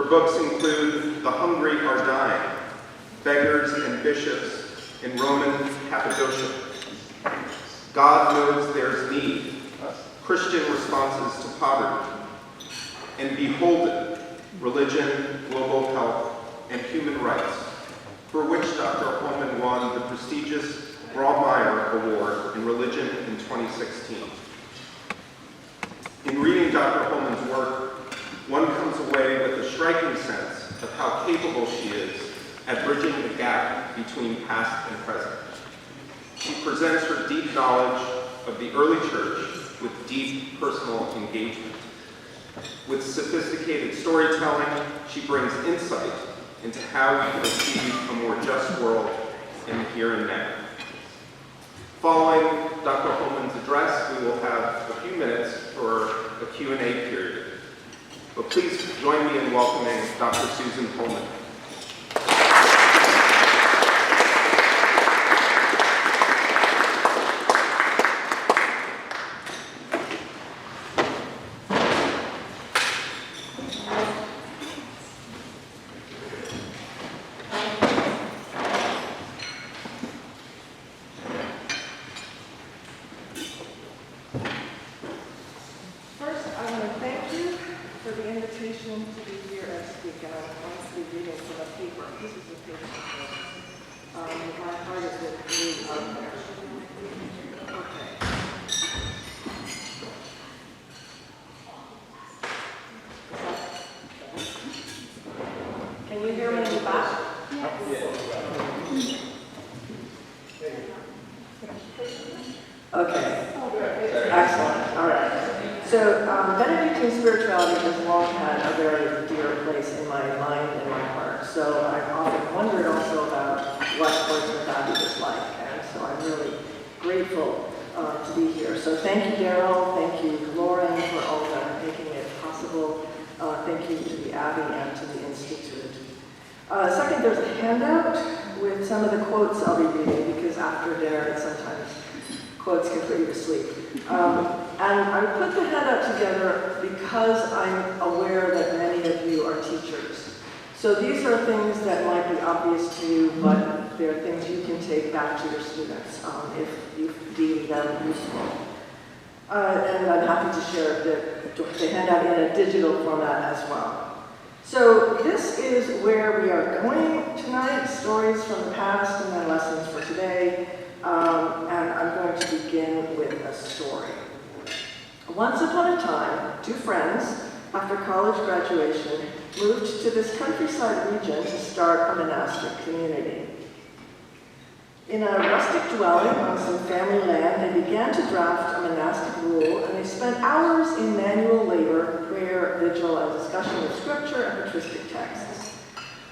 books include The Hungry Are Dying, Beggars and Bishops in Roman Cappadocia, God Knows There's Need, Christian Responses to Poverty, and Beholden, Religion, Global Health, and Human Rights, for which Dr. Holman won the prestigious Braumeier Award in Religion in 2016. In reading Dr. Holman's work, one comes away with a striking sense of how capable she is at bridging the gap between past and present. She presents her deep knowledge of the early church with deep personal engagement. With sophisticated storytelling, she brings insight into how we can achieve a more just world in the here and now. Following Dr. Holman's address, we will have a few minutes for a Q&A period. But please join me in welcoming Dr. Susan Holman. Thank you to the Abbey and to the Institute. Second, there's a handout with some of the quotes I'll be reading, because after dinner, sometimes quotes can put you to sleep. And I put the handout together because I'm aware that many of you are teachers. So these are things that might be obvious to you, but they're things you can take back to your students if you deem them useful. And I'm happy to share the handout in a digital format as well. So this is where we are going tonight, stories from the past and then lessons for today. And I'm going to begin with a story. Once upon a time, two friends, after college graduation, moved to this countryside region to start a monastic community. In a rustic dwelling on some family land, they began to draft a monastic rule, and they spent hours in manual labor, prayer, vigil, and discussion of scripture and patristic texts.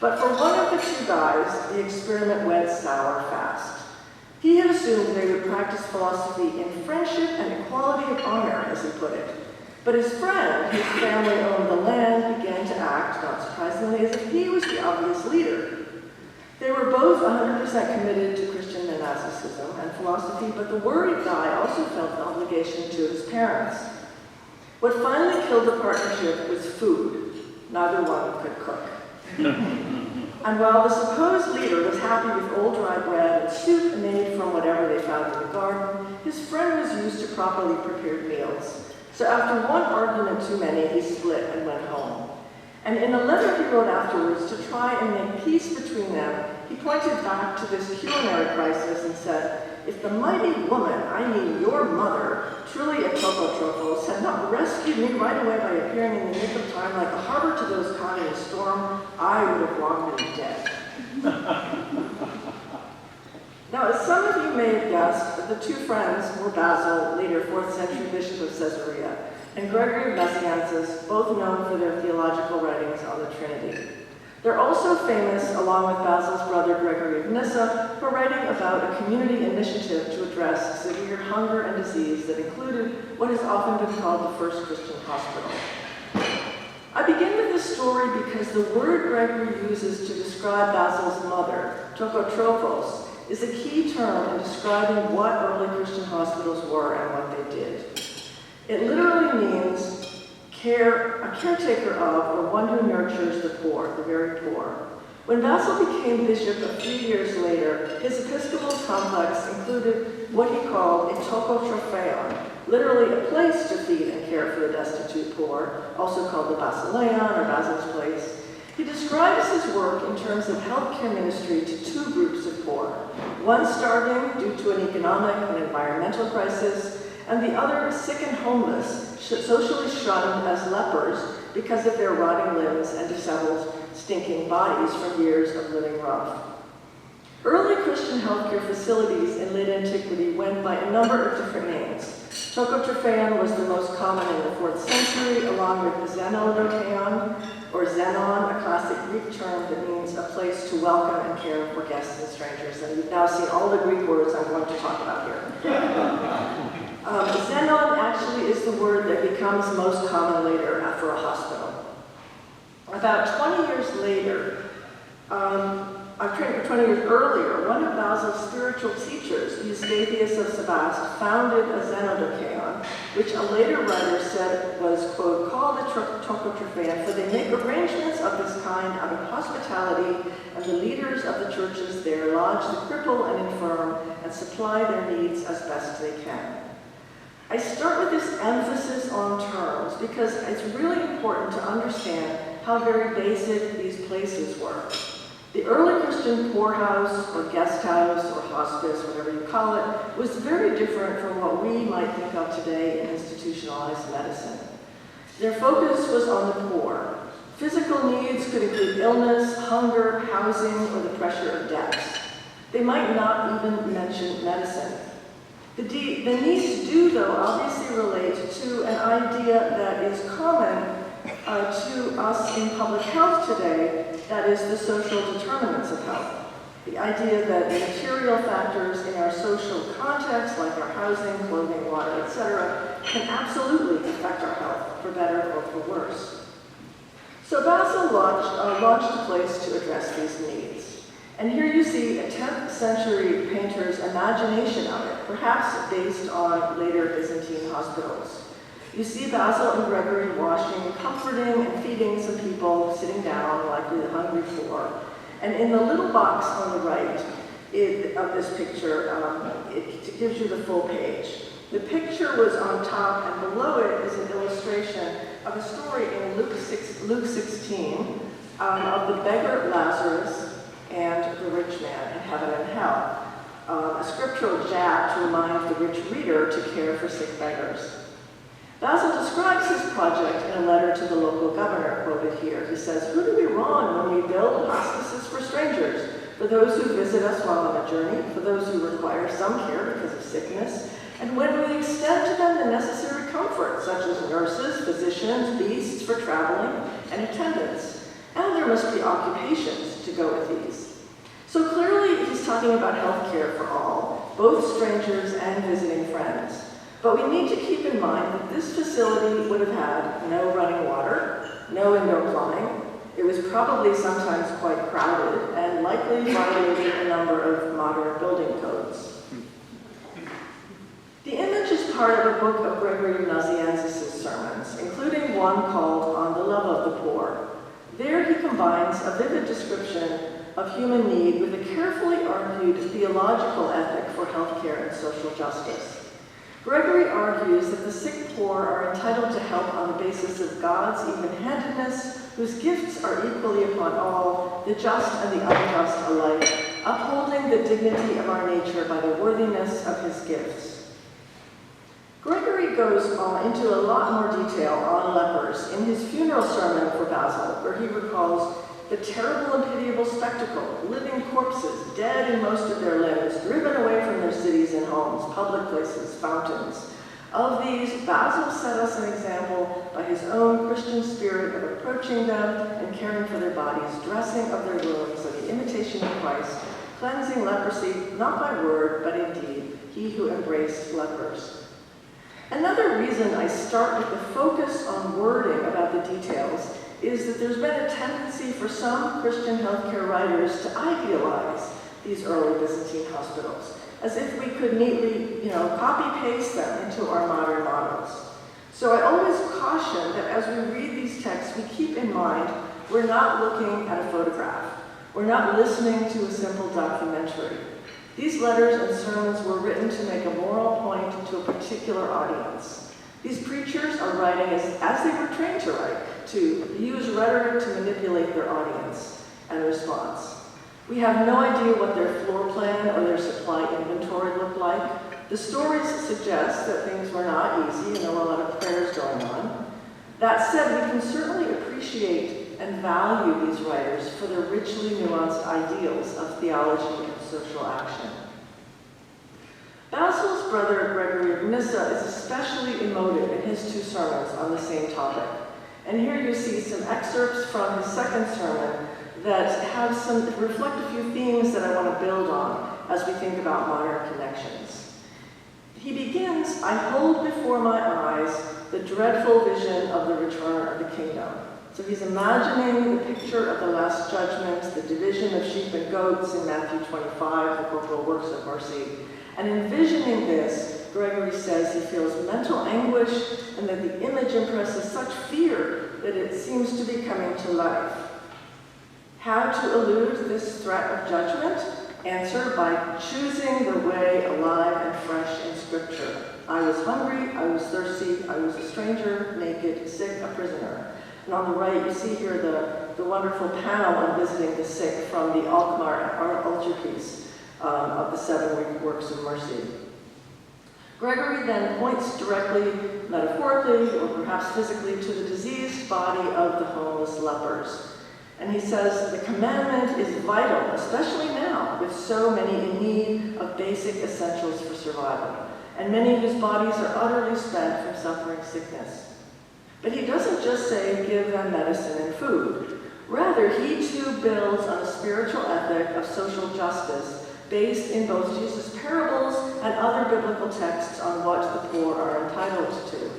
But for one of the two guys, the experiment went sour fast. He had assumed they would practice philosophy in friendship and equality of honor, as he put it. But his friend, whose family owned the land, began to act, not surprisingly, as if he was the obvious leader. They were both 100% committed to Christian monasticism and philosophy, but the worried guy also felt an obligation to his parents. What finally killed the partnership was food. Neither one could cook. And while the supposed leader was happy with old dry bread and soup made from whatever they found in the garden, his friend was used to properly prepared meals. So after one argument too many, he split and went home. And in a letter he wrote afterwards to try and make peace between them, he pointed back to this culinary crisis and said, "If the mighty woman, I mean your mother, truly a Tropos, had not rescued me right away by appearing in the nick of time like a harbor to those caught in a storm, I would have long been dead." Now, as some of you may have guessed, the two friends were Basil, later 4th century bishop of Caesarea, and Gregory of Nazianzus, both known for their theological writings on the Trinity. They're also famous, along with Basil's brother Gregory of Nyssa, for writing about a community initiative to address severe hunger and disease that included what has often been called the first Christian hospital. I begin with this story because the word Gregory uses to describe Basil's mother, tokotropos, is a key term in describing what early Christian hospitals were and what they did. It literally means a caretaker of, or one who nurtures the poor, the very poor. When Basil became bishop a few years later, his episcopal complex included what he called a tokotropheon, literally a place to feed and care for the destitute poor, also called the Basileon or Basil's place. He describes his work in terms of healthcare ministry to two groups of poor, one starving due to an economic and environmental crisis, and the other sick and homeless, socially shunned as lepers because of their rotting limbs and disheveled, stinking bodies from years of living rough. Early Christian healthcare facilities in late antiquity went by a number of different names. Tokotropheon was the most common in the 4th century, along with Xenodokeion, or Xenon, a classic Greek term that means a place to welcome and care for guests and strangers. And you've now seen all the Greek words I'm going to talk about here. Xenon actually is the word that becomes most common later after a hospital. About 20 years later, 20 years earlier, one of Basil's spiritual teachers, Eustathius of Sebaste, founded a Xenodokeion, which a later writer said was, quote, called a tokotropheon, for they make arrangements of this kind out of hospitality, and the leaders of the churches there lodge the cripple and infirm and supply their needs as best they can. I start with this emphasis on terms because it's really important to understand how very basic these places were. The early Christian poorhouse or guest house or hospice, whatever you call it, was very different from what we might think of today in institutionalized medicine. Their focus was on the poor. Physical needs could include illness, hunger, housing, or the pressure of debts. They might not even mention medicine. The needs do, though, obviously relate to an idea that is common to us in public health today, that is the social determinants of health. The idea that the material factors in our social context, like our housing, clothing, water, etc., can absolutely affect our health, for better or for worse. So Basil launched a place to address these needs. And here you see a 10th century painter's imagination of it, perhaps based on later Byzantine hospitals. You see Basil and Gregory washing, comforting, and feeding some people sitting down, likely the hungry poor. And in the little box on the right of this picture, it gives you the full page. The picture was on top, and below it is an illustration of a story in Luke 16 of the beggar Lazarus and the rich man in heaven and hell. A scriptural jab to remind the rich reader to care for sick beggars. Basil describes his project in a letter to the local governor, quoted here. He says, "Who do we wrong when we build hospices for strangers, for those who visit us while on a journey, for those who require some care because of sickness, and when we extend to them the necessary comforts, such as nurses, physicians, beasts for traveling, and attendants? And there must be occupations to go with these." So clearly he's talking about health care for all, both strangers and visiting friends. But we need to keep in mind that this facility would have had no running water, no indoor plumbing. It was probably sometimes quite crowded and likely violated a number of modern building codes. The image is part of a book of Gregory Nazianzus' sermons, including one called On the Love of the Poor. There he combines a vivid description of human need with a carefully argued theological ethic for healthcare and social justice. Gregory argues that the sick poor are entitled to help on the basis of God's even-handedness, whose gifts are equally upon all, the just and the unjust alike, upholding the dignity of our nature by the worthiness of his gifts. Gregory goes into a lot more detail on lepers in his funeral sermon for Basil, where he recalls the terrible and pitiable spectacle, living corpses, dead in most of their limbs, driven away from their cities and homes, public places, fountains. Of these, Basil set us an example by his own Christian spirit of approaching them and caring for their bodies, dressing of their wounds like the imitation of Christ, cleansing leprosy, not by word, but in deed, he who embraced lepers. Another reason I start with the focus on wording about the details is that there's been a tendency for some Christian healthcare writers to idealize these early Byzantine hospitals, as if we could neatly, copy-paste them into our modern models. So I always caution that as we read these texts, we keep in mind we're not looking at a photograph. We're not listening to a simple documentary. These letters and sermons were written to make a moral point to a particular audience. These preachers are writing as they were trained to write, to use rhetoric to manipulate their audience and response. We have no idea what their floor plan or their supply inventory looked like. The stories suggest that things were not easy and there were a lot of prayers going on. That said, we can certainly appreciate and value these writers for their richly nuanced ideals of theology and social action. Basil's brother Gregory of Nyssa is especially emotive in his two sermons on the same topic. And here you see some excerpts from his second sermon that reflect a few themes that I want to build on as we think about modern connections. He begins, "I hold before my eyes the dreadful vision of the return of the kingdom." So he's imagining the picture of the Last Judgment, the division of sheep and goats in Matthew 25, the corporal works of mercy. And envisioning this, Gregory says he feels mental anguish and that the image impresses such fear that it seems to be coming to life. How to elude this threat of judgment? Answer, by choosing the way alive and fresh in Scripture. I was hungry, I was thirsty, I was a stranger, naked, sick, a prisoner. And on the right, you see here the wonderful panel on visiting the sick from the Alkmaar altarpiece of the 7 works of mercy. Gregory then points directly, metaphorically, or perhaps physically, to the diseased body of the homeless lepers. And he says, the commandment is vital, especially now, with so many in need of basic essentials for survival, and many whose bodies are utterly spent from suffering sickness. But he doesn't just say, give them medicine and food. Rather, he too builds on a spiritual ethic of social justice based in both Jesus' parables and other biblical texts on what the poor are entitled to.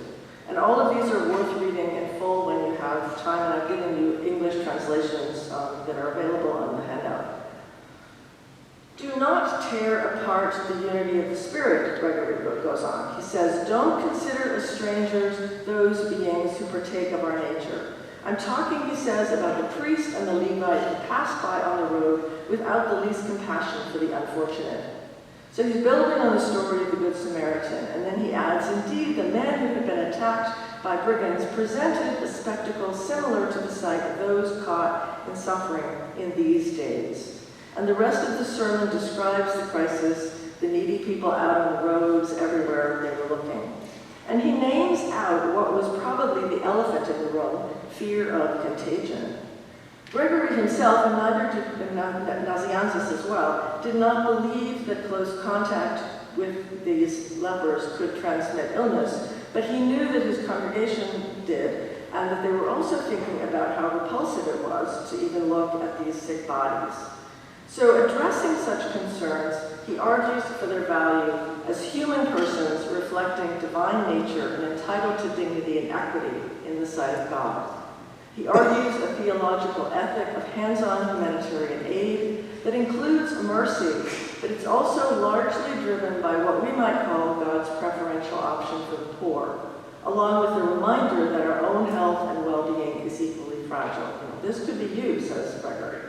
And all of these are worth reading in full when you have time, and I've given you English translations that are available on the handout. Do not tear apart the unity of the Spirit, Gregory goes on. He says, don't consider as strangers those beings who partake of our nature. I'm talking, he says, about the priest and the Levite who passed by on the road without the least compassion for the unfortunate. So he's building on the story of the Good Samaritan, and then he adds, indeed, the man who had been attacked by brigands presented a spectacle similar to the sight of those caught in suffering in these days. And the rest of the sermon describes the crisis, the needy people out on the roads, everywhere they were looking. And he names out what was probably the elephant in the room, fear of contagion. Gregory himself, and neither did Nazianzus as well, did not believe that close contact with these lepers could transmit illness, but he knew that his congregation did, and that they were also thinking about how repulsive it was to even look at these sick bodies. So addressing such concerns, he argues for their value as human persons reflecting divine nature and entitled to dignity and equity in the sight of God. He argues a theological ethic of hands-on humanitarian aid that includes mercy, but it's also largely driven by what we might call God's preferential option for the poor, along with the reminder that our own health and well-being is equally fragile. This could be you, says Gregory.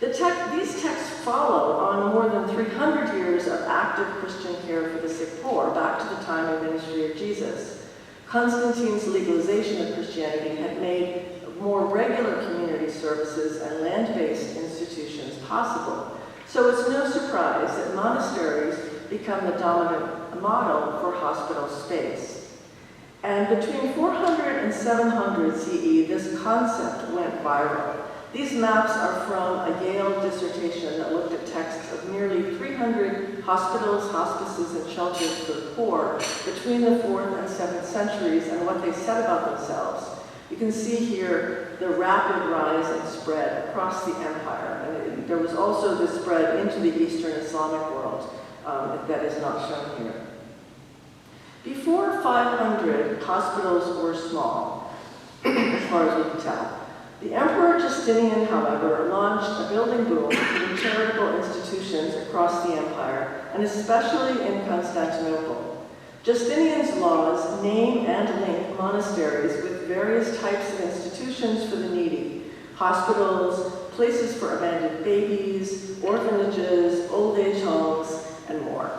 These texts follow on more than 300 years of active Christian care for the sick poor, back to the time and ministry of Jesus. Constantine's legalization of Christianity had made more regular community services and land-based institutions possible. So it's no surprise that monasteries become the dominant model for hospital space. And between 400 and 700 CE, this concept went viral. These maps are from a Yale dissertation that looked at texts of nearly 300 hospitals, hospices, and shelters for the poor between the 4th and 7th centuries and what they said about themselves. You can see here the rapid rise and spread across the empire. And there was also this spread into the Eastern Islamic world that is not shown here. Before 500, hospitals were small, as far as we can tell. The Emperor Justinian, however, launched a building boom in charitable institutions across the empire, and especially in Constantinople. Justinian's laws name and link monasteries with various types of institutions for the needy: hospitals, places for abandoned babies, orphanages, old age homes, and more.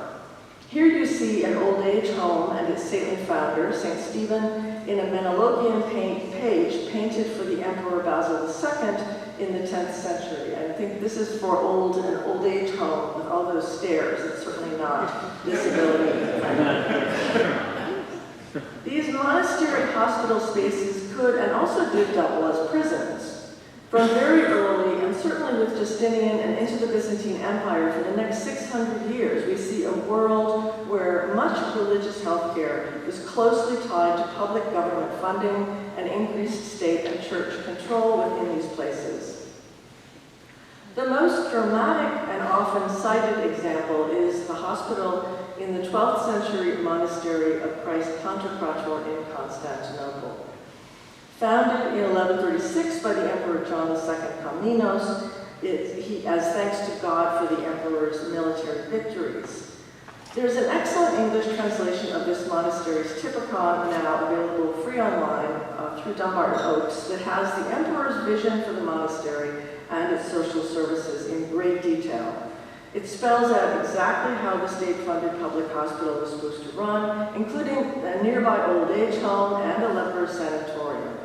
Here you see an old age home and its saintly founder, St. Stephen, in a Menologian page painted for the Emperor Basil II in the 10th century. I think this is for an old age home with all those stairs. It's certainly not disability. These monastery hospital spaces could and also did double as prisons. From very early, and certainly with Justinian and into the Byzantine Empire for the next 600 years, we see a world where much religious health care is closely tied to public government funding and increased state and church control within these places. The most dramatic and often cited example is the hospital in the 12th century monastery of Christ Pantocrator in Constantinople. Founded in 1136 by the Emperor John II Komnenos, as thanks to God for the emperor's military victories. There's an excellent English translation of this monastery's Typicon, now available free online through Dumbarton Oaks, that has the emperor's vision for the monastery and its social services in great detail. It spells out exactly how the state-funded public hospital was supposed to run, including a nearby old age home and a leper sanatorium.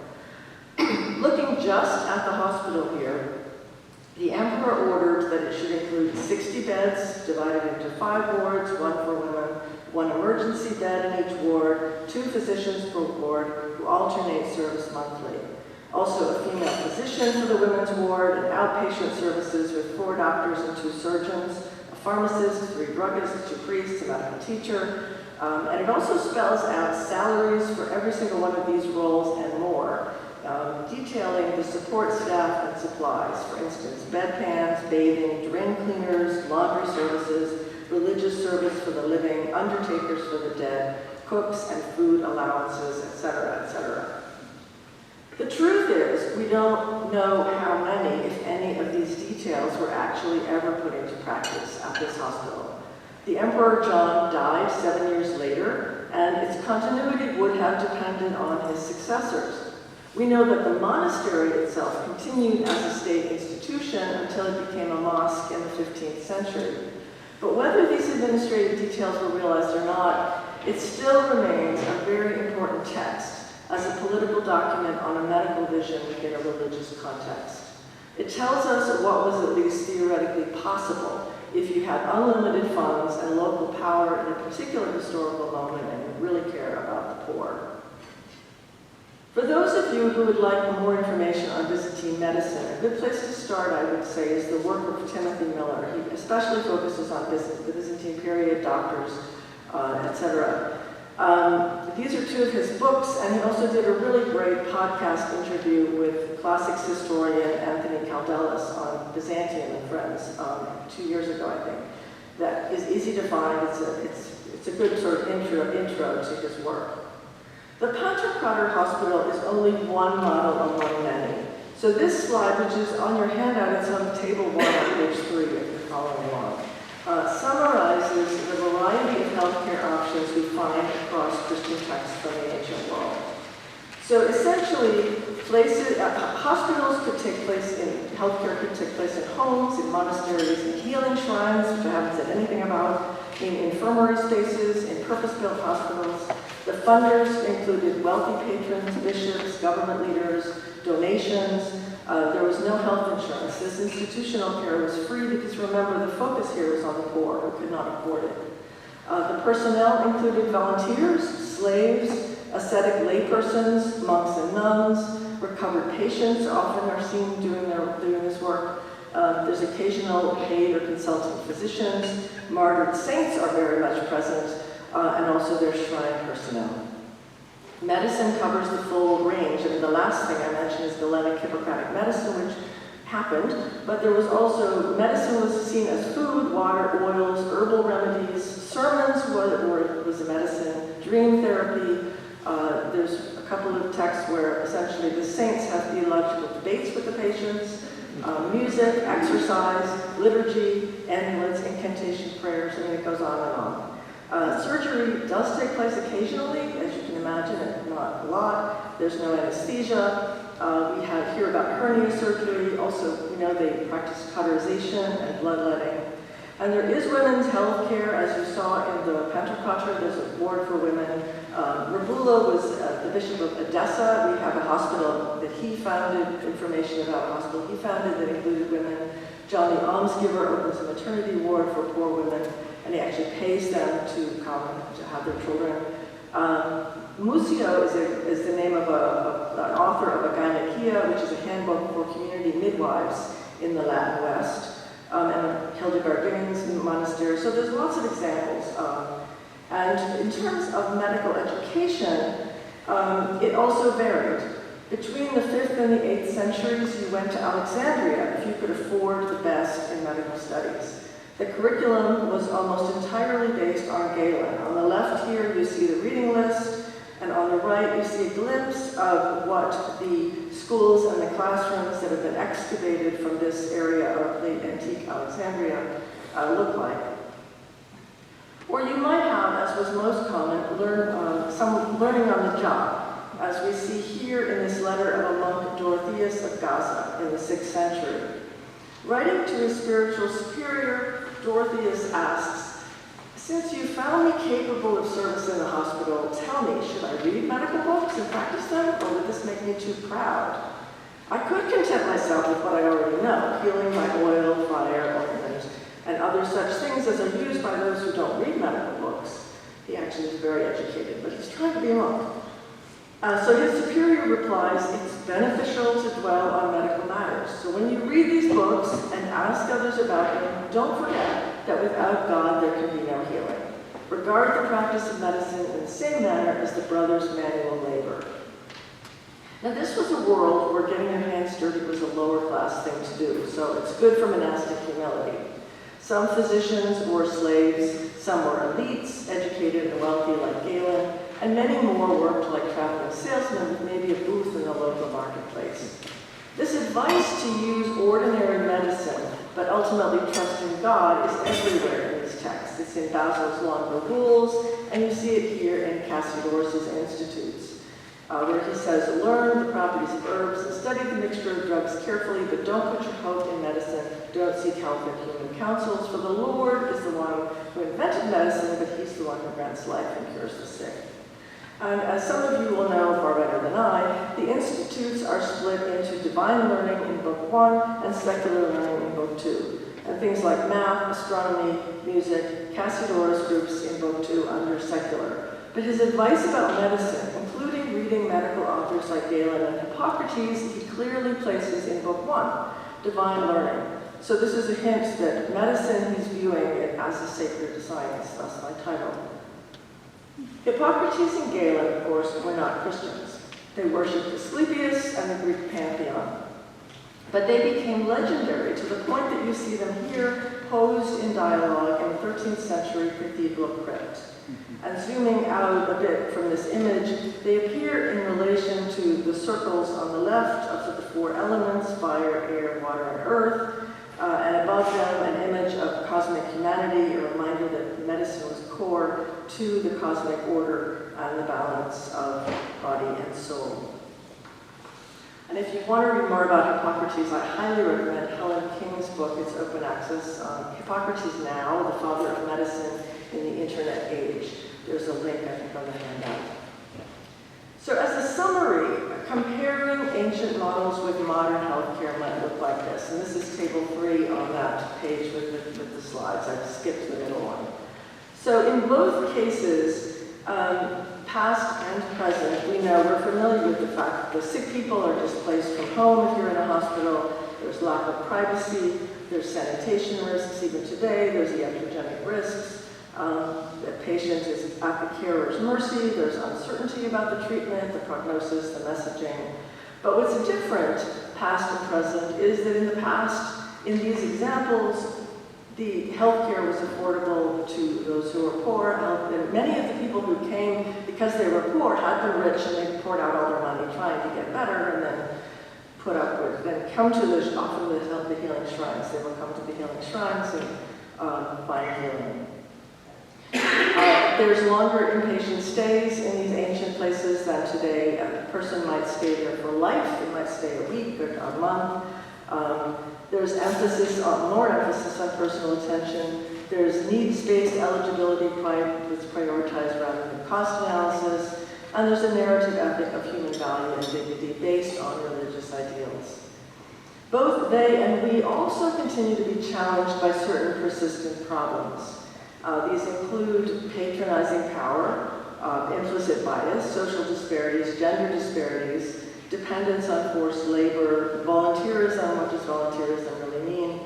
Looking just at the hospital here, the emperor ordered that it should include 60 beds divided into 5 wards, 1 for women, 1 emergency bed in each ward, 2 physicians per ward who alternate service monthly. Also a female physician for the women's ward, and outpatient services with 4 doctors and 2 surgeons, a pharmacist, 3 druggists, 2 priests, a medical teacher, and it also spells out salaries for every single one of these roles and more. Detailing the support staff and supplies, for instance, bedpans, bathing, drain cleaners, laundry services, religious service for the living, undertakers for the dead, cooks and food allowances, etc., etc. The truth is, we don't know how many, if any, of these details were actually ever put into practice at this hospital. The Emperor John died 7 years later, and its continuity would have depended on his successors. We know that the monastery itself continued as a state institution until it became a mosque in the 15th century. But whether these administrative details were realized or not, it still remains a very important text as a political document on a medical vision within a religious context. It tells us what was at least theoretically possible if you had unlimited funds and local power in a particular historical moment and you really care about the poor. For those of you who would like more information on Byzantine medicine, a good place to start, I would say, is the work of Timothy Miller. He especially focuses on the Byzantine period, doctors, etc. These are 2 of his books, and he also did a really great podcast interview with classics historian Anthony Caldelas on Byzantium and Friends 2 years ago, I think. That is easy to find. It's a good sort of intro to his work. The Pantocrator Hospital is only one model among many. So this slide, which is on your handout, it's on table 1 on page 3 if you're following along, summarizes the variety of healthcare options we find across Christian texts from the ancient world. So essentially, hospitals could take place healthcare could take place in homes, in monasteries, in healing shrines, which I haven't said anything about, in infirmary spaces, in purpose-built hospitals. The funders included wealthy patrons, bishops, government leaders, donations. There was no health insurance. This institutional care was free because, remember, the focus here was on the poor who could not afford it. The personnel included volunteers, slaves, ascetic laypersons, monks and nuns. Recovered patients often are seen doing this work. There's occasional paid or consulting physicians. Martyred saints are very much present, and also there's shrine personnel. Medicine covers the full range. I mean, the last thing I mentioned is Galenic Hippocratic medicine, which happened, but there was also, medicine was seen as food, water, oils, herbal remedies, sermons was a medicine, dream therapy. There's a couple of texts where essentially the saints have theological debates with the patients, music, exercise, liturgy, amulets, incantation prayers. I mean, it goes on and on. Surgery does take place occasionally, as you can imagine, and not a lot. There's no anesthesia. We hear about hernia surgery. Also, we know they practice cauterization and bloodletting. And there is women's health care, as you saw in the Pantocrator. There's a ward for women. Rabula was the bishop of Edessa. We have a hospital that he founded, information about a hospital he founded that included women. John the Almsgiver opens a maternity ward for poor women, and he actually pays them to come to have their children. Musio is the name of an author of a Gynecea, which is a handbook for community midwives in the Latin West, and Hildegard Bingen's monastery. So there's lots of examples. And in terms of medical education, it also varied. Between the 5th and the 8th centuries, you went to Alexandria if you could afford the best in medical studies. The curriculum was almost entirely based on Galen. On the left here, you see the reading list, and on the right, you see a glimpse of what the schools and the classrooms that have been excavated from this area of late antique Alexandria look like. Or you might have, as was most common, some learning on the job, as we see here in this letter of a monk Dorotheus of Gaza in the 6th century. Writing to his spiritual superior, Dorotheus asks, "Since you found me capable of service in the hospital, tell me, should I read medical books and practice them, or would this make me too proud? I could content myself with what I already know, healing by oil, fire, ointment, and other such things as are used by those who don't read medical books." He actually is very educated, but he's trying to be a monk. So his superior replies, "It's beneficial to dwell on medical matters. So when you read these books and ask others about them, don't forget that without God there can be no healing. Regard the practice of medicine in the same manner as the brother's manual labor." Now this was a world where getting your hands dirty was a lower class thing to do, so it's good for monastic humility. Some physicians were slaves, some were elites, educated and wealthy like Galen, and many more worked like traveling salesmen with maybe a booth in the local marketplace. This advice to use ordinary medicine, but ultimately trust in God, is everywhere in these texts. It's in Basil's Longer Rules, and you see it here in Cassiodorus' Institutes, where he says, "Learn the properties of herbs and study the mixture of drugs carefully, but don't put your hope in medicine. Don't seek help in human counsels, for the Lord is the one who invented medicine, but he's the one who grants life and cures the sick." And as some of you will know far better than I, the institutes are split into divine learning in Book 1 and secular learning in Book 2. And things like math, astronomy, music, Cassiodorus groups in Book 2 under secular. But his advice about medicine, including reading medical authors like Galen and Hippocrates, he clearly places in Book 1, divine learning. So this is a hint that medicine, he's viewing it as a sacred science, thus my title. Hippocrates and Galen, of course, were not Christians. They worshipped Asclepius and the Greek pantheon. But they became legendary to the point that you see them here posed in dialogue in the 13th century cathedral crypt. And zooming out a bit from this image, they appear in relation to the circles on the left of the 4 elements, fire, air, water, and earth, and above them an image of cosmic humanity, a reminder that medicine was core to the cosmic order and the balance of body and soul. And if you want to read more about Hippocrates, I highly recommend Helen King's book. It's open access, Hippocrates Now, the Father of Medicine in the Internet Age. There's a link, I think, on the handout. So as a summary, comparing ancient models with modern healthcare might look like this. And this is table 3 on that page with the slides. I've skipped the middle one. So in both cases, past and present, we know we're familiar with the fact that the sick people are displaced from home if you're in a hospital. There's lack of privacy. There's sanitation risks. Even today, there's iatrogenic risks. The patient is at the carer's mercy. There's uncertainty about the treatment, the prognosis, the messaging. But what's different, past and present, is that in the past, in these examples, the healthcare was affordable to those who were poor. And many of the people who came because they were poor had been rich, and they poured out all their money trying to get better, and then put up with, then come to often the healing shrines. They will come to the healing shrines and find healing. There's longer inpatient stays in these ancient places than today. A person might stay there for life. They might stay a week or a month. There's more emphasis on personal attention. There's needs-based eligibility that's prioritized rather than cost analysis. And there's a narrative ethic of human value and dignity based on religious ideals. Both they and we also continue to be challenged by certain persistent problems. These include patronizing power, implicit bias, social disparities, gender disparities, dependence on forced labor, volunteerism. What does volunteerism really mean?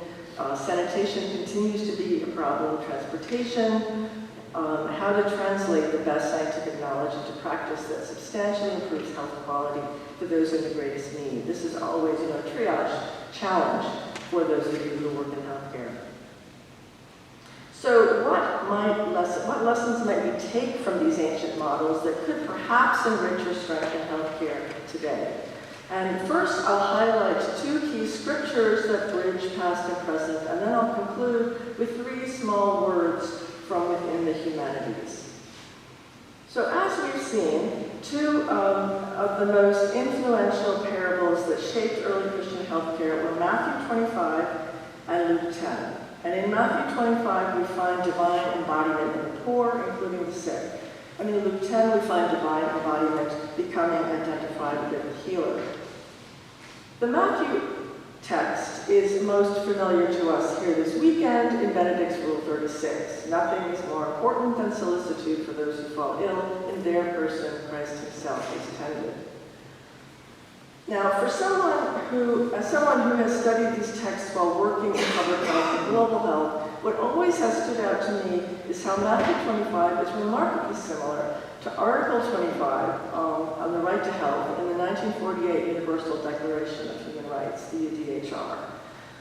Sanitation continues to be a problem, transportation, how to translate the best scientific knowledge into practice that substantially improves health quality for those in the greatest need. This is always, a triage challenge for those of you who work in healthcare. So what lessons might we take from these ancient models that could perhaps enrich or strengthen healthcare today? And first, I'll highlight two key scriptures that bridge past and present, and then I'll conclude with three small words from within the humanities. So as we've seen, two of the most influential parables that shaped early Christian healthcare were Matthew 25 and Luke 10. And in Matthew 25, we find divine embodiment in the poor, including the sick. And in Luke 10, we find divine embodiment becoming identified with the healer. The Matthew text is most familiar to us here this weekend in Benedict's Rule 36. Nothing is more important than solicitude for those who fall ill. In their person, Christ himself is tended. Now, for someone who has studied these texts while working in public health and global health, what always has stood out to me is how Matthew 25 is remarkably similar to Article 25 on the right to health in the 1948 Universal Declaration of Human Rights, the UDHR.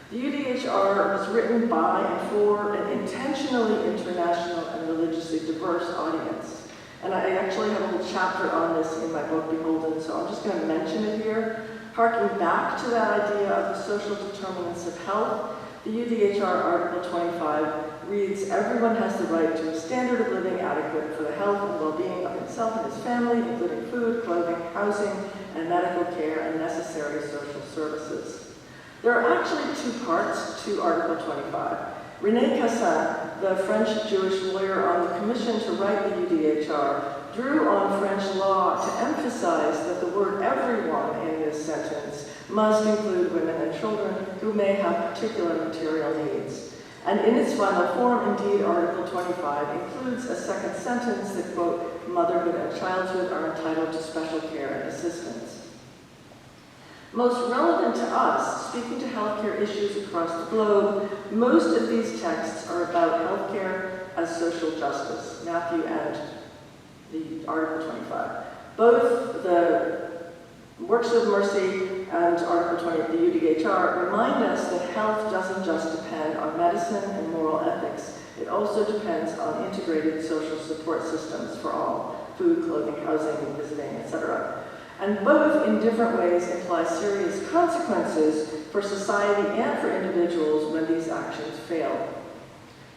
The UDHR was written by and for an intentionally international and religiously diverse audience. And I actually have a whole chapter on this in my book, Beholden, so I'm just going to mention it here. Harking back to that idea of the social determinants of health, the UDHR Article 25 reads, everyone has the right to a standard of living adequate for the health and well-being of himself and his family, including food, clothing, housing, and medical care and necessary social services. There are actually two parts to Article 25. René Cassin, the French Jewish lawyer on the commission to write the UDHR, drew on French law to emphasize that the word everyone in this sentence must include women and children who may have particular material needs. And in its final form, indeed, Article 25 includes a second sentence that, quote, motherhood and childhood are entitled to special care and assistance. Most relevant to us, speaking to healthcare issues across the globe, most of these texts are about healthcare as social justice, Matthew and the Article 25. Both the Works of Mercy and Article 20 of the UDHR remind us that health doesn't just depend on medicine and moral ethics. It also depends on integrated social support systems for all, food, clothing, housing, visiting, etc. And both, in different ways, imply serious consequences for society and for individuals when these actions fail.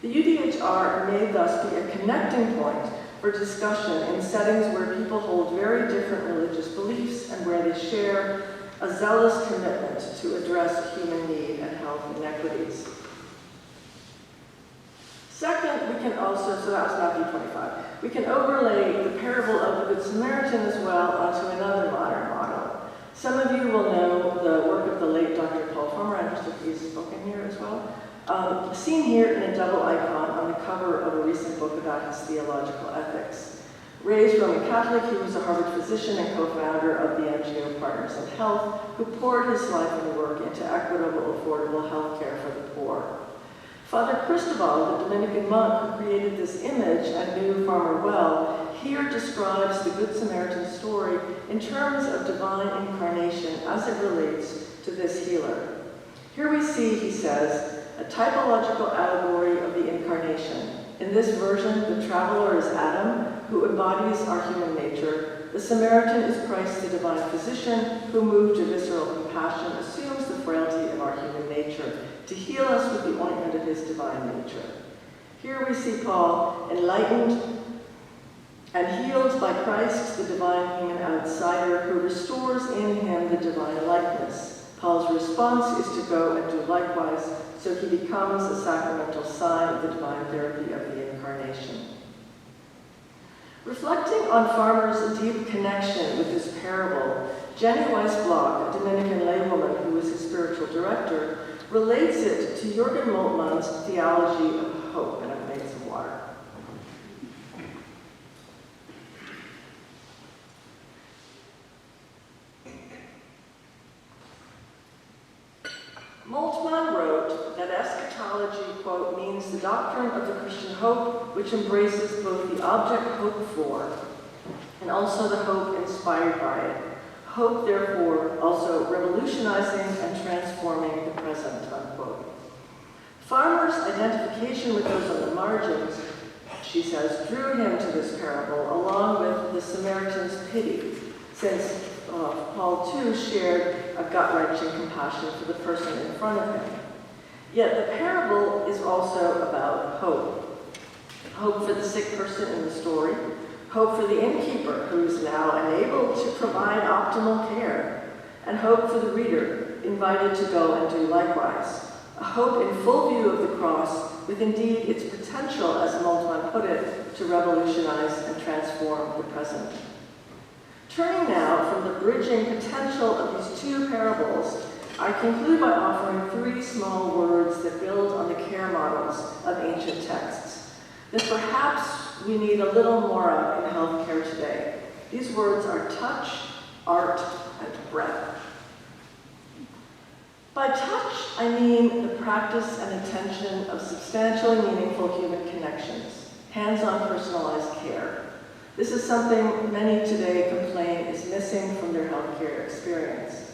The UDHR may thus be a connecting point for discussion in settings where people hold very different religious beliefs and where they share a zealous commitment to address human need and health inequities. Second, we can also, so that was Matthew 25, we can overlay the parable of the Good Samaritan as well onto another modern model. Some of you will know the work of the late Dr. Paul Farmer. I understand he's spoken here as well. Seen here in a double icon on the cover of a recent book about his theological ethics. Raised Roman Catholic, he was a Harvard physician and co-founder of the NGO Partners in Health, who poured his life and work into equitable, affordable health care for the poor. Father Cristobal, the Dominican monk who created this image and knew Farmer well, here describes the Good Samaritan story in terms of divine incarnation as it relates to this healer. Here we see, he says, a typological allegory of the incarnation. In this version, the traveler is Adam, who embodies our human nature. The Samaritan is Christ, the divine physician, who, moved to visceral compassion, assumes the frailty of our human nature to heal us with the ointment of his divine nature. Here we see Paul, enlightened and healed by Christ, the divine human outsider, who restores in him the divine likeness. Paul's response is to go and do likewise, so he becomes a sacramental sign of the divine therapy of the Incarnation. Reflecting on Farmer's deep connection with this parable, Jenny Weiss-Block, a Dominican laywoman who was his spiritual director, relates it to Jürgen Moltmann's theology of hope, and I've made some water. Moltmann wrote that eschatology, quote, means the doctrine of the Christian hope, which embraces both the object hoped for and also the hope inspired by it. Hope, therefore, also revolutionizing and transforming the present, unquote. Farmer's identification with those on the margins, she says, drew him to this parable, along with the Samaritan's pity, since Paul, too, shared a gut-wrenching compassion for the person in front of him. Yet the parable is also about hope. Hope for the sick person in the story, hope for the innkeeper who is now unable to provide optimal care, and hope for the reader, invited to go and do likewise. A hope in full view of the cross, with indeed its potential, as Moltmann put it, to revolutionize and transform the present. Turning now from the bridging potential of these two parables, I conclude by offering three small words that build on the care models of ancient texts that perhaps we need a little more of in healthcare today. These words are touch, art, and breath. By touch, I mean the practice and attention of substantially meaningful human connections, hands-on personalized care. This is something many today complain is missing from their healthcare experience.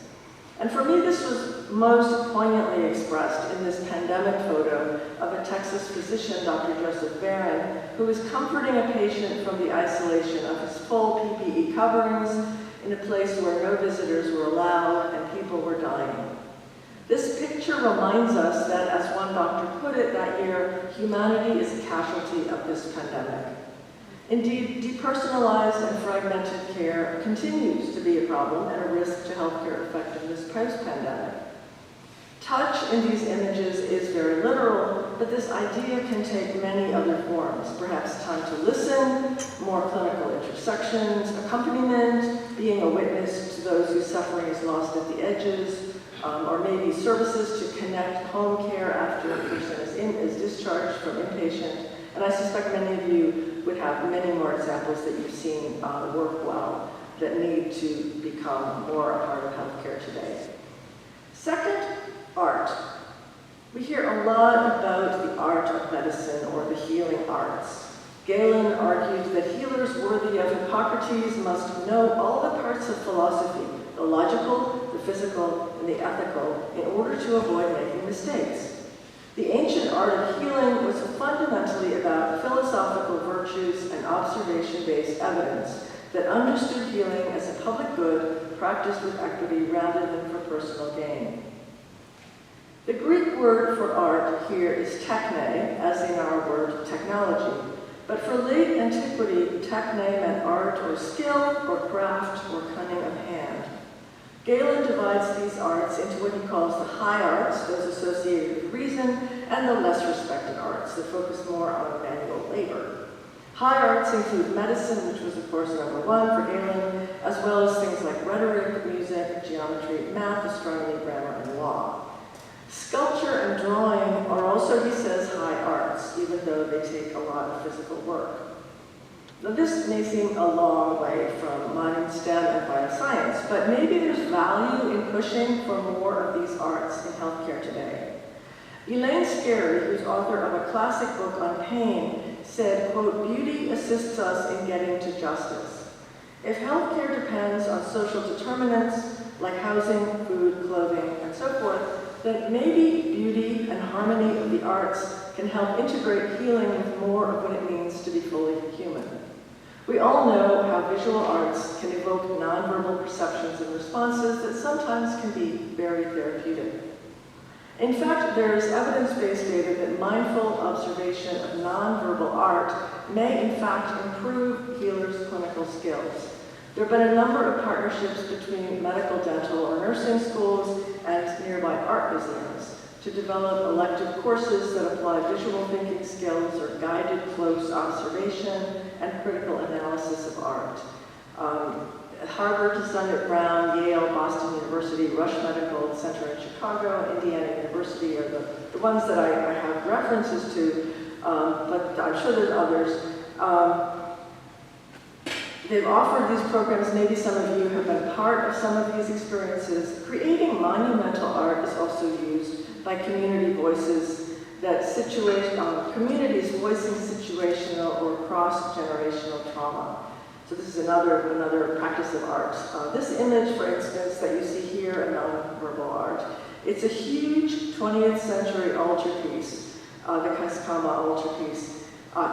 And for me, this was most poignantly expressed in this pandemic photo of a Texas physician, Dr. Joseph Barron, who was comforting a patient from the isolation of his full PPE coverings in a place where no visitors were allowed and people were dying. This picture reminds us that, as one doctor put it that year, humanity is a casualty of this pandemic. Indeed, depersonalized and fragmented care continues to be a problem and a risk to healthcare effectiveness post-pandemic. Touch in these images is very literal, but this idea can take many other forms. Perhaps time to listen, more clinical intersections, accompaniment, being a witness to those whose suffering is lost at the edges, or maybe services to connect home care after a person is discharged from inpatient. And I suspect many of you would have many more examples that you've seen work well that need to become more a part of healthcare today. Second, art. We hear a lot about the art of medicine or the healing arts. Galen argued that healers worthy of Hippocrates must know all the parts of philosophy, the logical, the physical, and the ethical, in order to avoid making mistakes. The ancient art of healing was fundamentally about philosophical virtues and observation-based evidence that understood healing as a public good practiced with equity rather than for personal gain. The Greek word for art here is techne, as in our word technology, but for late antiquity, techne meant art or skill or craft or cunning of hand. Galen divides these arts into what he calls the high arts, those associated with reason, and the less respected arts that focus more on manual labor. High arts include medicine, which was of course number one for Galen, as well as things like rhetoric, music, geometry, math, astronomy, grammar, and law. Sculpture and drawing are also, he says, high arts, even though they take a lot of physical work. Now, this may seem a long way from modern STEM and bioscience, but maybe there's value in pushing for more of these arts in healthcare today. Elaine Scarry, who's author of a classic book on pain, said, quote, "Beauty assists us in getting to justice. If healthcare depends on social determinants like housing, food, clothing, and so forth, then maybe beauty and harmony of the arts can help integrate healing with more of what it means to be fully human." We all know how visual arts can evoke nonverbal perceptions and responses that sometimes can be very therapeutic. In fact, there is evidence-based data that mindful observation of nonverbal art may in fact improve healers' clinical skills. There have been a number of partnerships between medical, dental, or nursing schools and nearby art museums to develop elective courses that apply visual thinking skills or guided close observation and critical analysis of art. Harvard has done it, Brown, Yale, Boston University, Rush Medical Center in Chicago, Indiana University are the ones that I have references to, but I'm sure there's others. They've offered these programs, maybe some of you have been part of some of these experiences. Creating monumental art is also used by community voices that communities voicing situational or cross-generational trauma. So this is another practice of art. This image, for instance, that you see here, a nonverbal art, it's a huge 20th century altarpiece, the Kaskama altarpiece.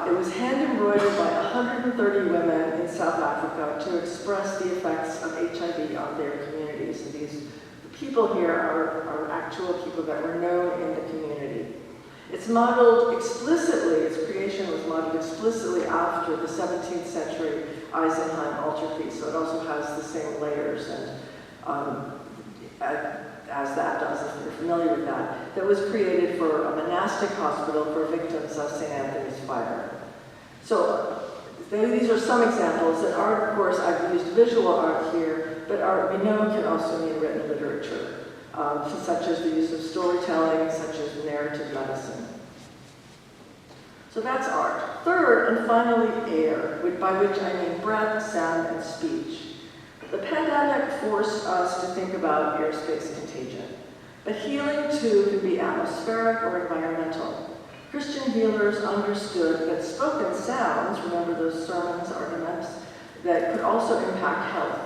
It was hand embroidered by 130 women in South Africa to express the effects of HIV on their communities. And the people here are actual people that were known in the community. It's modeled explicitly, its creation was modeled explicitly after the 17th century Eisenheim altarpiece, so it also has the same layers and as that does, if you're familiar with that was created for a monastic hospital for victims of St. Anthony's fire. So these are some examples. And art, of course, I've used visual art here, but art we know can also mean written literature, such as the use of storytelling, such as narrative medicine. So that's art. Third, and finally, air, by which I mean breath, sound, and speech. The pandemic forced us to think about airspace contagion, but healing too can be atmospheric or environmental. Christian healers understood that spoken sounds, remember those sermons, arguments, that could also impact health.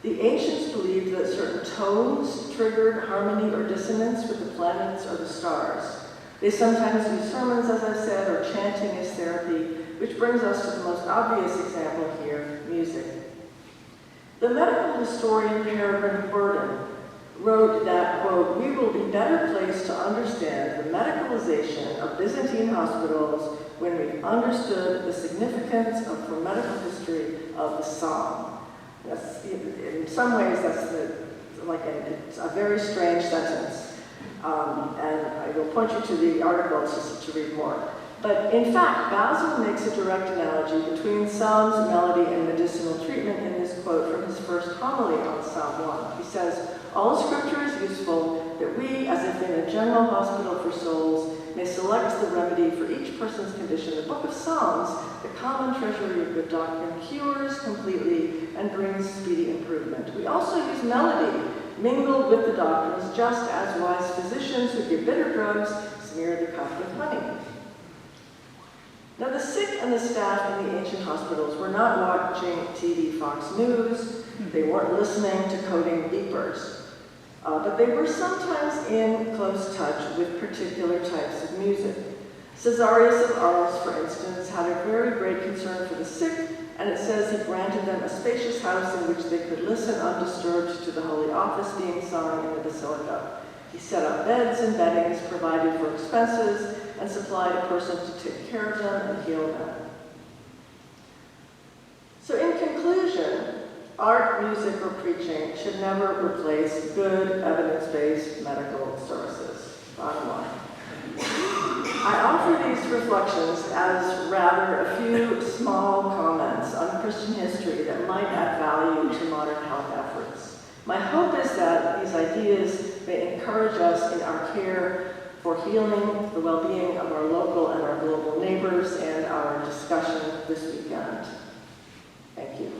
The ancients believed that certain tones triggered harmony or dissonance with the planets or the stars. They sometimes use sermons, as I said, or chanting as therapy, which brings us to the most obvious example here, music. The medical historian Peregrine Burden wrote that, quote, "We will be better placed to understand the medicalization of Byzantine hospitals when we've understood the significance of, for medical history, of the psalm." That's, in some ways, that's it's a very strange sentence. And I will point you to the article to read more. But in fact, Basil makes a direct analogy between Psalms, melody, and medicinal treatment in this quote from his first homily on Psalm 1. He says, "All scripture is useful, that we, as if in a general hospital for souls, may select the remedy for each person's condition. The book of Psalms, the common treasury of good doctrine, cures completely and brings speedy improvement. We also use melody, mingled with the doctrines, just as wise physicians who give bitter drugs smear the cup with honey." Now, the sick and the staff in the ancient hospitals were not watching TV Fox News. They weren't listening to coding beepers. But they were sometimes in close touch with particular types of music. Caesarius of Arles, for instance, had a very great concern for the sick, and it says he granted them a spacious house in which they could listen undisturbed to the Holy Office being sung in the Basilica. He set up beds and beddings, provided for expenses, and supplied a person to take care of them and heal them. So in conclusion, art, music, or preaching should never replace good, evidence-based medical services. Bottom line. I offer these reflections as rather a few small comments on Christian history that might add value to modern health efforts. My hope is that these ideas may encourage us in our care for healing the well-being of our local and our global neighbors and our discussion this weekend. Thank you.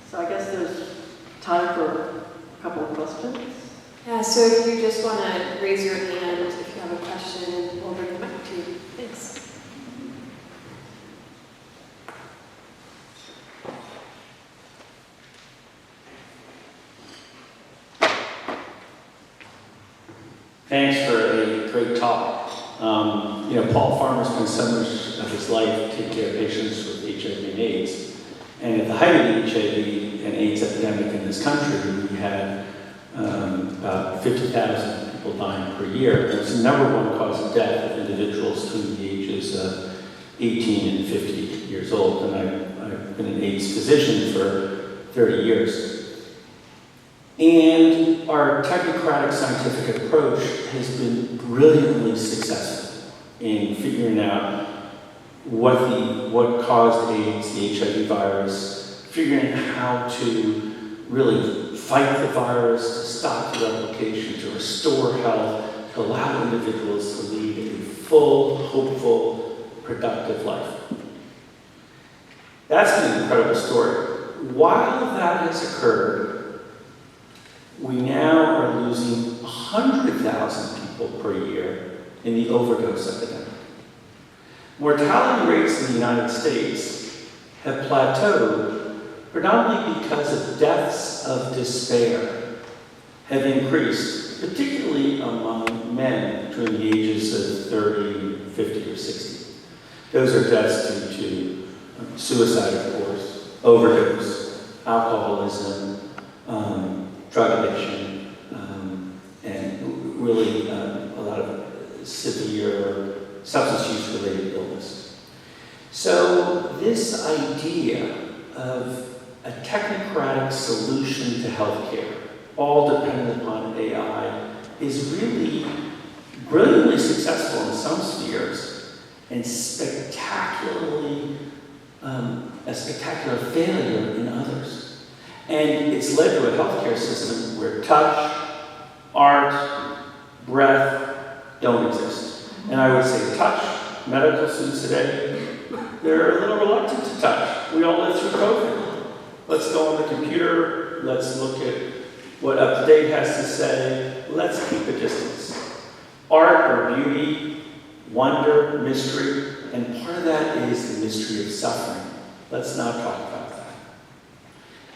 So I guess there's time for a couple of questions. Yeah, so if you just want to raise your hand if you have a question, we'll bring them back to you. Thanks. Thanks for a great talk. Paul Farmer spent so much of his life taking care of patients with HIV and AIDS. And at the height of the HIV and AIDS epidemic in this country, we had about 50,000 people dying per year. It was the #1 cause of death of individuals between the ages of 18 and 50 years old. And I've been an AIDS physician for 30 years. And our technocratic scientific approach has been brilliantly successful in figuring out what caused AIDS, the HIV virus, figuring out how to really fight the virus, to stop the replication, to restore health, to allow individuals to lead a full, hopeful, productive life. That's an incredible story. While that has occurred, we now are losing 100,000 people per year in the overdose epidemic. Mortality rates in the United States have plateaued predominantly because of deaths of despair have increased, particularly among men between the ages of 30, 50, or 60. Those are deaths due to suicide, of course, overdose, alcoholism, drug addiction, and really a lot of severe substance use-related illness. So this idea of a technocratic solution to healthcare, all dependent upon AI, is really brilliantly successful in some spheres and a spectacular failure in others. And it's led to a healthcare system where touch, art, breath don't exist. And I would say touch, medical students today, they're a little reluctant to touch. We all lived through COVID. Let's go on the computer, let's look at what UpToDate has to say, let's keep a distance. Art or beauty, wonder, mystery, and part of that is the mystery of suffering. Let's not talk about that.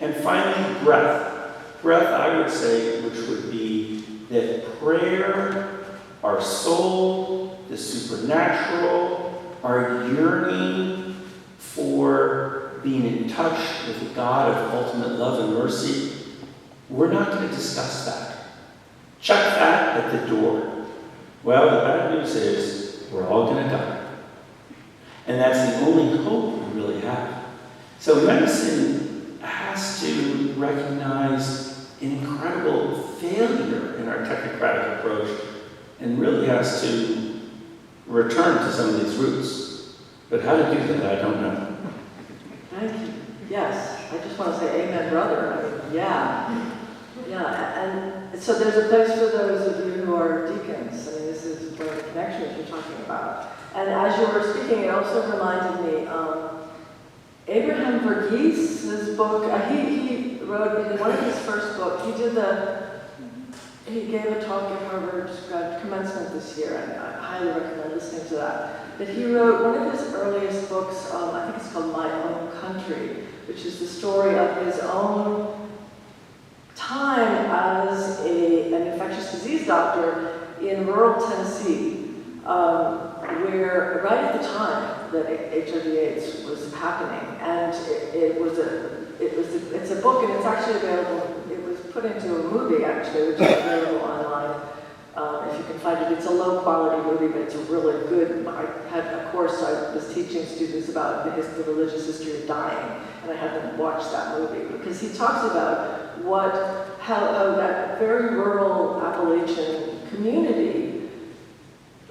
And finally, breath. Breath, I would say, which would be that prayer, our soul, the supernatural, our yearning for being in touch with the God of ultimate love and mercy, we're not going to discuss that. Chuck that at the door. Well, the bad news is we're all going to die. And that's the only hope we really have. So medicine has to recognize an incredible failure in our technocratic approach and really has to return to some of these roots. But how to do that, I don't know. Thank you. Yes, I just want to say amen, brother. I mean, yeah. And so there's a place for those of you who are deacons. I mean, this is one of the connections you're talking about. And as you were speaking, it also reminded me, Abraham Verghese, his book, he wrote, in one of his first books, he gave a talk at Harvard commencement this year, and I highly recommend listening to that. But he wrote one of his earliest books, I think it's called My Own Country, which is the story of his own time as an infectious disease doctor in rural Tennessee, where right at the time that HIV/AIDS was happening, and it's a book, and it's actually available. It was put into a movie actually, which is available online if you can find it. It's a low quality movie, but it's a really good. I had a course I was teaching students about the religious history of dying, and I had them watch that movie because he talks about how that very rural Appalachian community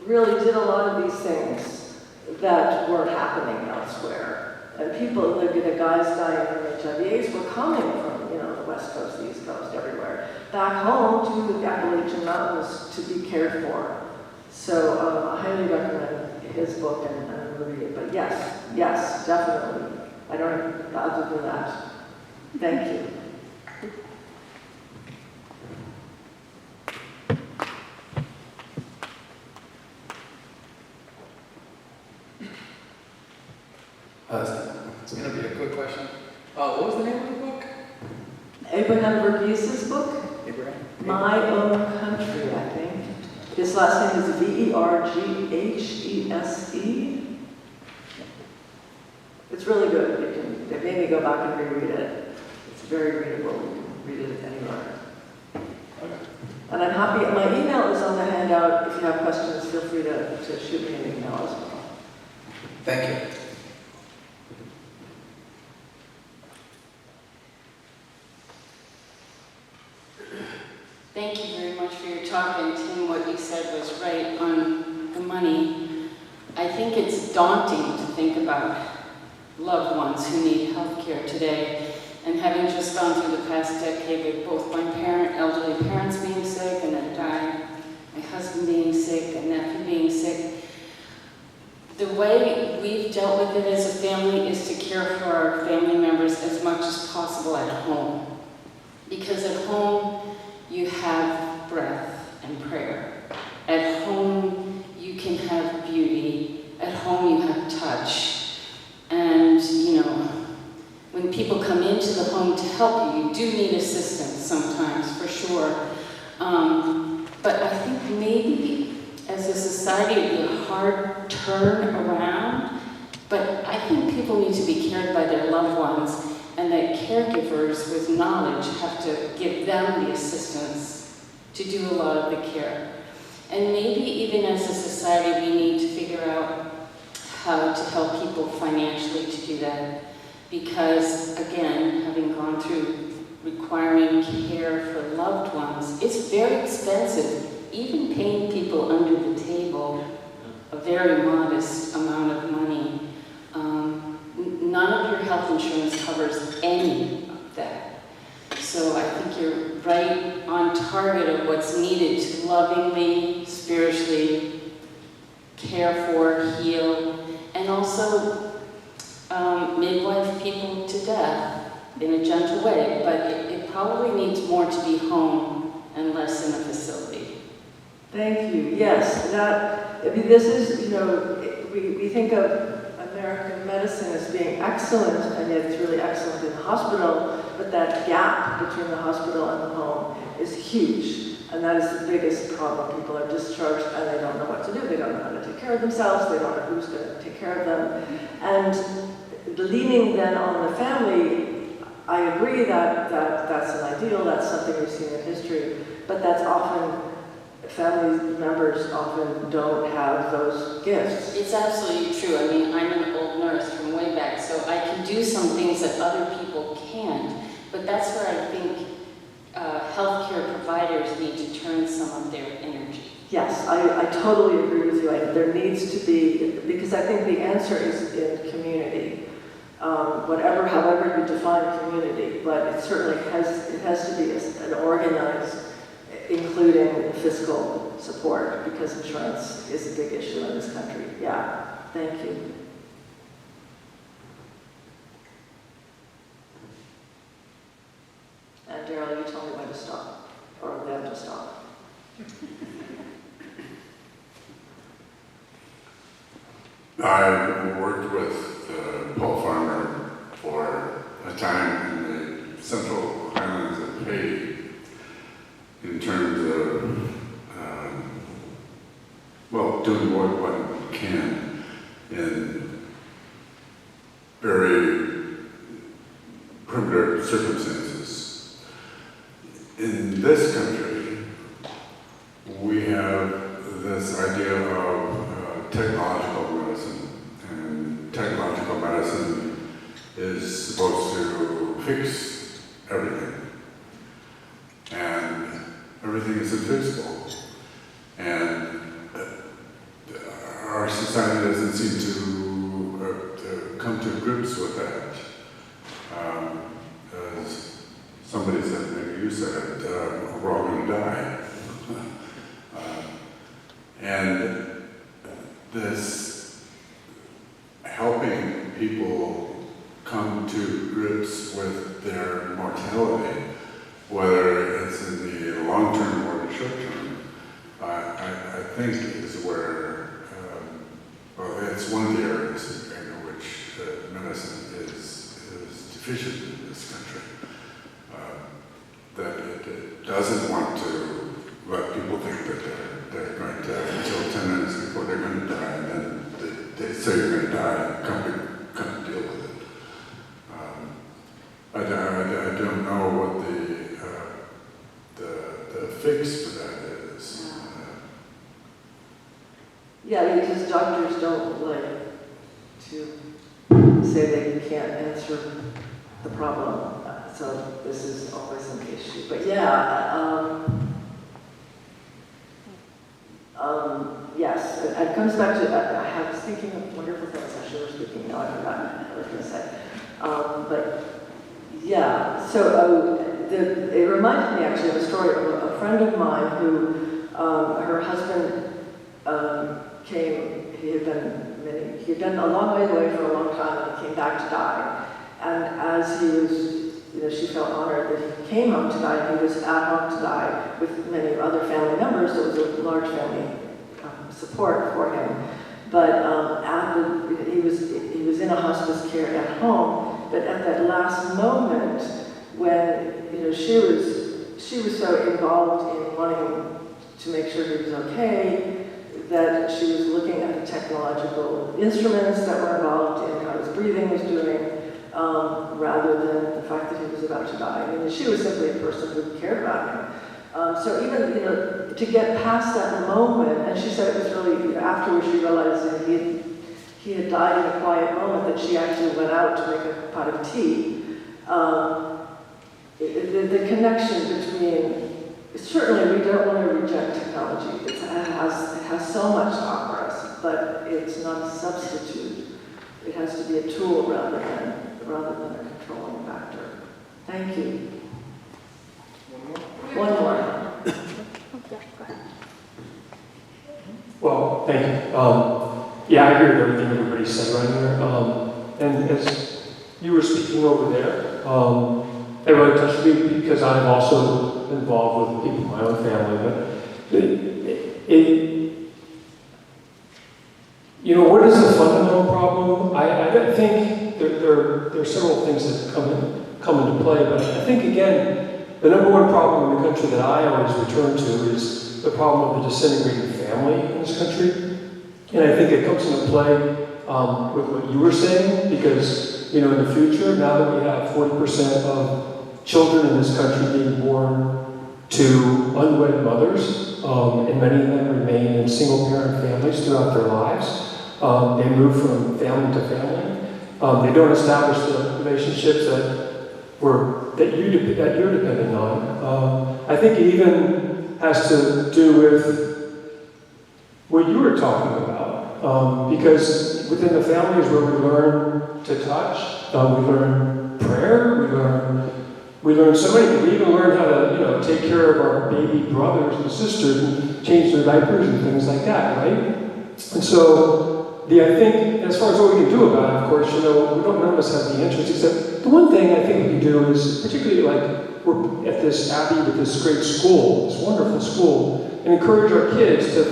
really did a lot of these things that weren't happening elsewhere. And people, the guys dying from HIV/AIDS were coming from, the West Coast, the East Coast, everywhere, back home to the Appalachian Mountains to be cared for. So I highly recommend his book and the movie. But yes, definitely. I don't, other than that, thank you. It's going to be a quick question. What was the name of the book? Abraham Verghese's book? Abraham? My Own Country, I think. His last name is Verghese. It's It's really good. It made me go back and reread it. It's very readable. You can read it anywhere. And I'm happy, my email is on the handout. If you have questions, feel free to shoot me an email as well. Thank you. Thank you very much for your talk, and Tim, what you said was right on the money. I think it's daunting to think about loved ones who need health care today, and having just gone through the past decade with both my elderly parents being sick and then dying, my husband being sick, and nephew being sick. The way we've dealt with it as a family is to care for our family members as much as possible at home. Because at home, you have breath and prayer. At home, you can have beauty. At home, you have touch. And, when people come into the home to help you, you do need assistance sometimes, for sure. But I think maybe as a society, it would be a hard turn around. But I think people need to be cared by their loved ones, and that caregivers with knowledge have to give them the assistance to do a lot of the care. And maybe even as a society, we need to figure out how to help people financially to do that. Because, again, having gone through requiring care for loved ones, it's very expensive. Even paying people under the table a very modest amount of money. None of your health insurance covers any of that. So I think you're right on target of what's needed to lovingly, spiritually care for, heal, and also midwife people to death in a gentle way. But it probably needs more to be home and less in a facility. Thank you. Yes, this is, we think of American medicine as being excellent, and yet it's really excellent in the hospital, but that gap between the hospital and the home is huge, and that is the biggest problem. People are discharged and they don't know what to do. They don't know how to take care of themselves. They don't know who's going to take care of them. And leaning then on the family, I agree that that's an ideal, that's something we've seen in history, but that's often family members often don't have those gifts. It's absolutely true. I mean, I'm an old nurse from way back, so I can do some things that other people can't. But that's where I think healthcare providers need to turn some of their energy. Yes, I totally agree with you. There needs to be, because I think the answer is in community. However you define community, but it certainly has to be an organized, including fiscal support, because insurance is a big issue in this country. Yeah, thank you. And Daryl, you tell me when to stop, or them to stop. I worked with Paul Farmer for a time in the Central Highlands of Haiti in terms of, doing what one can in very primitive circumstances. In this country, we have this idea of technological medicine, and technological medicine is supposed to fix everything, and everything is invisible, and our society doesn't seem to come to grips with that. As somebody said, maybe you said, we're all going to die. And this helping people come to grips with their mortality, whether it's in the long term or the short term, I think is where, it's one of the areas in which medicine is deficient in this country. That it doesn't want to let people think that they're going to, until 10 minutes before they're going to die, and then they say you're going to die, and come to deal with it. know what the fix for that is. Yeah, because doctors don't like to say they can't answer the problem. So this is always an issue. But yeah, yes, it comes back to, I was thinking of wonderful things as you were speaking, now I've forgotten what I was going to say. But yeah, so it reminded me actually of a story of a friend of mine who, her husband came, he had done a long way away for a long time and he came back to die. And as he was, she felt honored that he came home to die. He was at home to die with many other family members. There was a large family support for him. But he was in a hospice care at home. But at that last moment, when she was so involved in wanting to make sure he was okay, that she was looking at the technological instruments that were involved in how his breathing was doing, rather than the fact that he was about to die. I mean, she was simply a person who cared about him. So even, to get past that moment, and she said it was really, afterwards she realized that he had died in a quiet moment, that she actually went out to make a pot of tea. The connection between, certainly we don't want to reject technology. It has so much to offer us, but it's not a substitute. It has to be a tool rather than a controlling factor. Thank you. One more. Well, thank you. Yeah, I agree with everything everybody said right here. And as you were speaking over there, it really touched me because I'm also involved with people in my own family. But what is the fundamental problem? I think there are several things that come into play, but I think again, the number one problem in the country that I always return to is the problem of the disintegrating family in this country. And I think it comes into play with what you were saying, because in the future, now that we have 40% of children in this country being born to unwed mothers, and many of them remain in single-parent families throughout their lives. They move from family to family. They don't establish the relationships that you're depending on. I think it even has to do with what you were talking about, because within the families where we learn to touch, we learn prayer, we learn so many things. We even learn how to, take care of our baby brothers and sisters and change their diapers and things like that, right? And so, I think, as far as what we can do about it, of course, we don't none of us have the answers, except the one thing I think we can do is, particularly like we're at this Abbey with this great school, this wonderful school, and encourage our kids to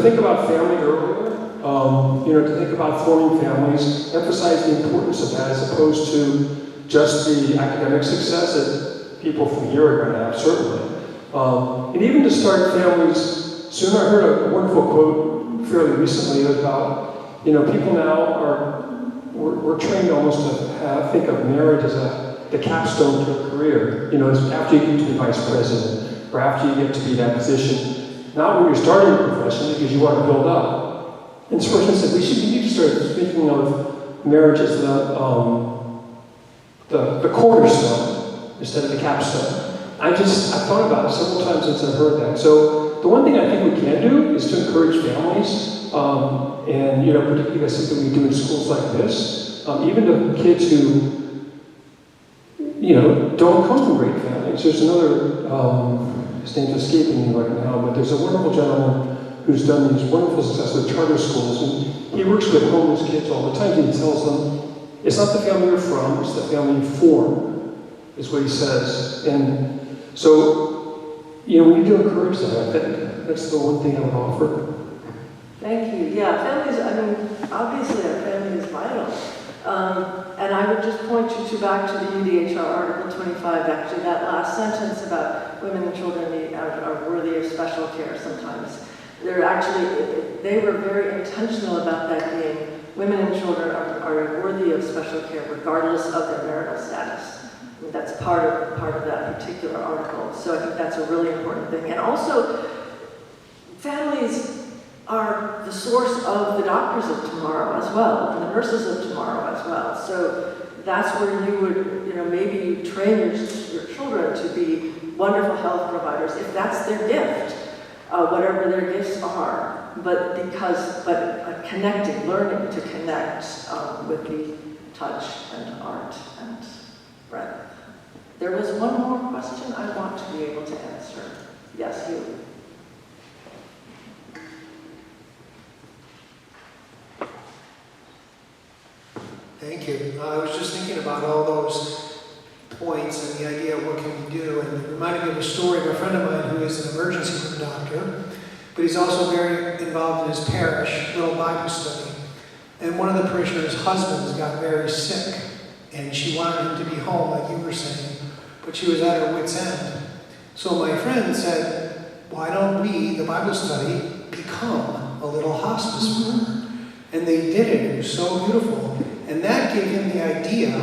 think about family earlier, to think about forming families, emphasize the importance of that as opposed to just the academic success that people from here are going to have, certainly. And even to start families sooner. I heard a wonderful quote fairly recently about, people now we're trained almost to think of marriage as the capstone to a career. It's after you get to be vice president, or after you get to be that position. Not when you're starting a profession, because you want to build up. And this person said, we need to start speaking of marriage as the cornerstone instead of the capstone. I've thought about it several times since I've heard that. So the one thing I think we can do is to encourage families, and particularly that's something we do in schools like this, even to kids who don't come from great families. There's another, his name's escaping me right now, but there's a wonderful gentleman who's done these wonderful success with charter schools, and he works with homeless kids all the time. He tells them, it's not the family you're from, it's the family you form, is what he says. And so, we need to encourage that. I think that's the one thing I would offer. Thank you. Yeah, families, obviously our family is vital. And I would just point you back to the UDHR Article 25, actually that last sentence about women and children are worthy of special care sometimes. They were very intentional about that being, women and children are worthy of special care regardless of their marital status. that's part of that particular article. So I think that's a really important thing. And also, families are the source of the doctors of tomorrow as well, and the nurses of tomorrow as well. So that's where you would, maybe you train your children to be wonderful health providers, if that's their gift, whatever their gifts are. But connecting, learning to connect with the touch and art and breath. There was one more question I want to be able to answer. Yes, you. Thank you. I was just thinking about all those points and the idea of what can we do, and it reminded me of a story of a friend of mine who is an emergency room doctor, but he's also very involved in his parish, little Bible study. And one of the parishioners' husbands got very sick, and she wanted him to be home, like you were saying, but she was at her wit's end. So my friend said, why don't we, the Bible study, become a little hospice for her? And they did it. It was so beautiful. And that gave him the idea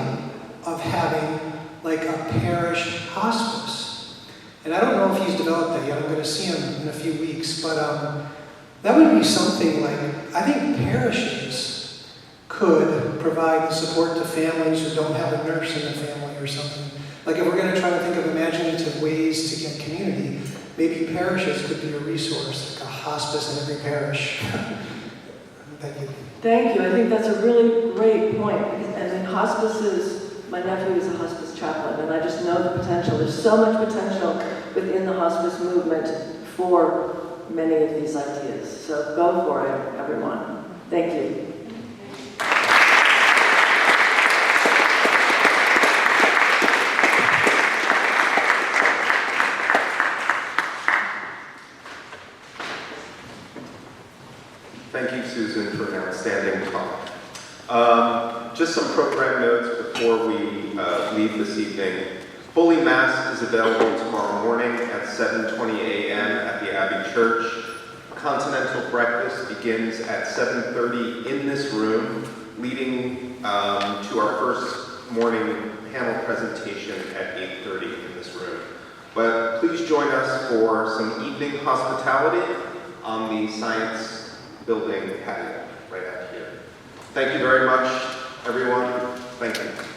of having like a parish hospice. And I don't know if he's developed that yet. I'm going to see him in a few weeks. But that would be something like, I think parishes could provide support to families who don't have a nurse in the family or something. Like if we're going to try to think of imaginative ways to get community, maybe parishes could be a resource, like a hospice in every parish. Thank you. Thank you. I think that's a really great point. And in hospices, my nephew is a hospice chaplain, and I just know the potential. There's so much potential within the hospice movement for many of these ideas. So go for it, everyone. Thank you. Thank you, Susan, for an outstanding talk. Just some program notes before we leave this evening. Holy Mass is available tomorrow morning at 7:20 a.m. at the Abbey Church. Continental breakfast begins at 7:30 in this room, leading to our first morning panel presentation at 8:30 in this room. But please join us for some evening hospitality on the Science Building patio right out here. Thank you very much, everyone. Thank you.